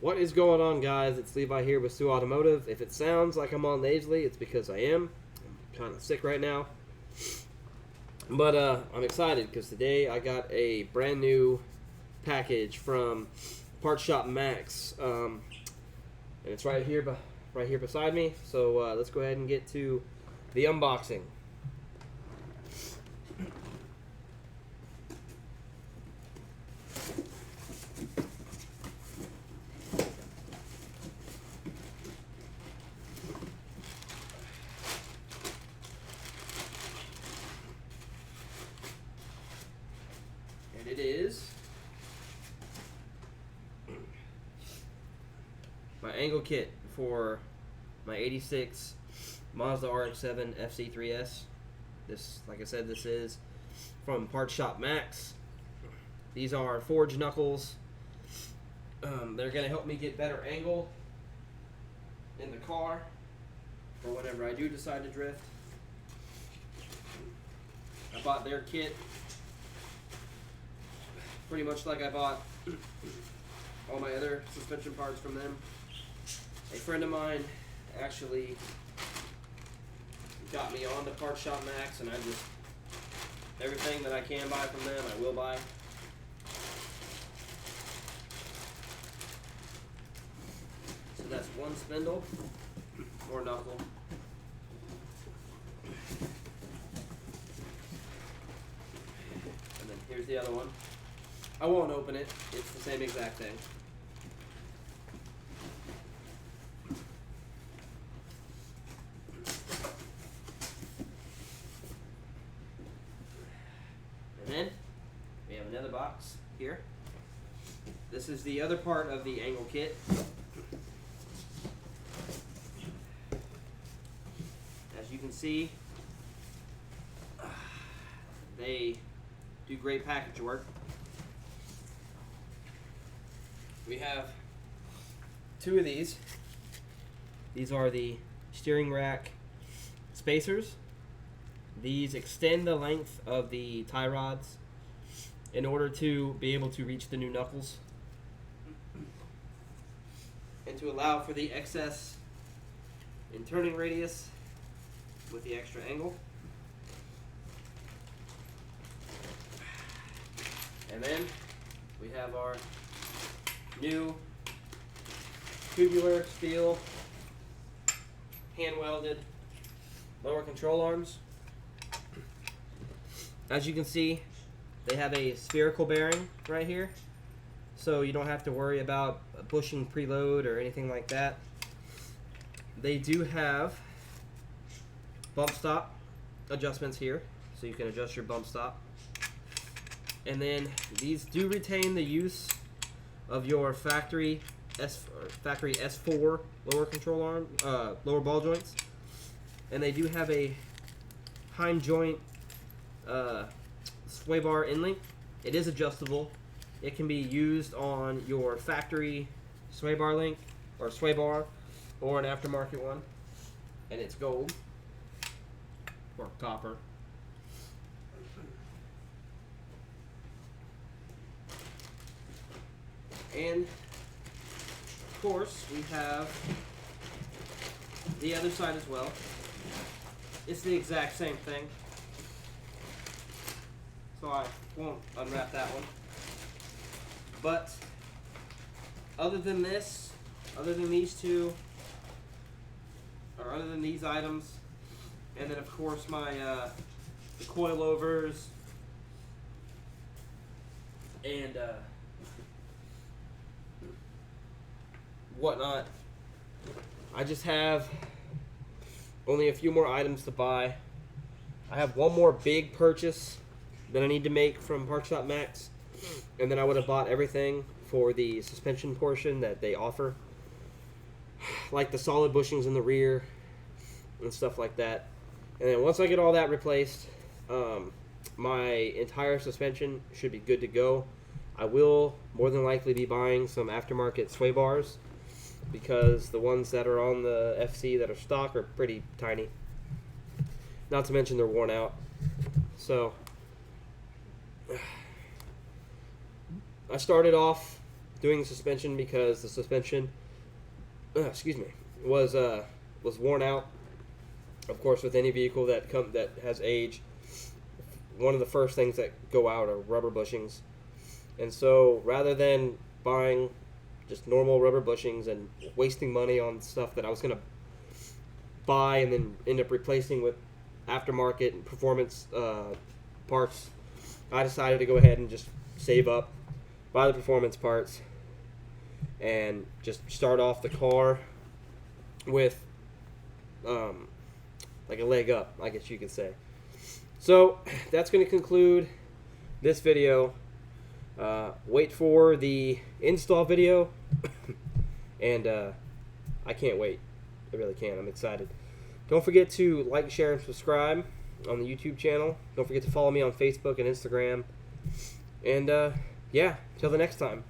What is going on, guys? It's Levi here with Sioux Automotive. If it sounds like I'm all nasally, it's because I am. I'm kind of sick right now. But I'm excited because today I got a brand new package from Parts Shop Max. And it's right here beside me. So let's go ahead and get to the unboxing. And it is my angle kit for my 86 Mazda RX-7 FC3S. This, like I said, this is from Parts Shop Max. These are forged knuckles. They're going to help me get better angle in the car for whenever I do decide to drift. I bought their kit pretty much like I bought all my other suspension parts from them. A friend of mine actually got me on to Parts Shop Max, and I just, everything that I can buy from them, I will buy. So that's one spindle or knuckle. And then here's the other one. I won't open it. It's the same exact thing. And then we have another box here. This is the other part of the angle kit. As you can see, they do great package work. We have two of these. These are the steering rack spacers. These extend the length of the tie rods in order to be able to reach the new knuckles and to allow for the excess in turning radius with the extra angle. And then we have our new tubular steel hand welded lower control arms. As you can see, they have a spherical bearing right here, so you don't have to worry about bushing preload or anything like that. They do have bump stop adjustments here, so you can adjust your bump stop. And then these do retain the use of your factory S4 lower control arm, lower ball joints, and they do have a hind joint sway bar inlink. It is adjustable. It can be used on your factory sway bar link or sway bar or an aftermarket one, and it's gold or copper. And of course, we have the other side as well. It's the exact same thing, so I won't unwrap that one. But other than this, other than these two, or other than these items, and then of course my the coilovers and whatnot, I just have only a few more items to buy. I have one more big purchase that I need to make from Parts Shop Max, and then I would have bought everything for the suspension portion that they offer, like the solid bushings in the rear and stuff like that. And then once I get all that replaced, my entire suspension should be good to go. I will more than likely be buying some aftermarket sway bars, because the ones that are on the FC that are stock are pretty tiny. Not to mention they're worn out. So I started off doing the suspension because the suspension, was worn out. Of course, with any vehicle that has age, one of the first things that go out are rubber bushings. And so, rather than buying just normal rubber bushings and wasting money on stuff that I was gonna buy and then end up replacing with aftermarket and performance parts, I decided to go ahead and just save up, buy the performance parts, and just start off the car with like a leg up, I guess you could say. So that's going to conclude this video. Wait for the install video, and I can't wait. I really can't. I'm excited. Don't forget to like, share, and subscribe on the YouTube channel. Don't forget to follow me on Facebook and Instagram. And yeah, till the next time.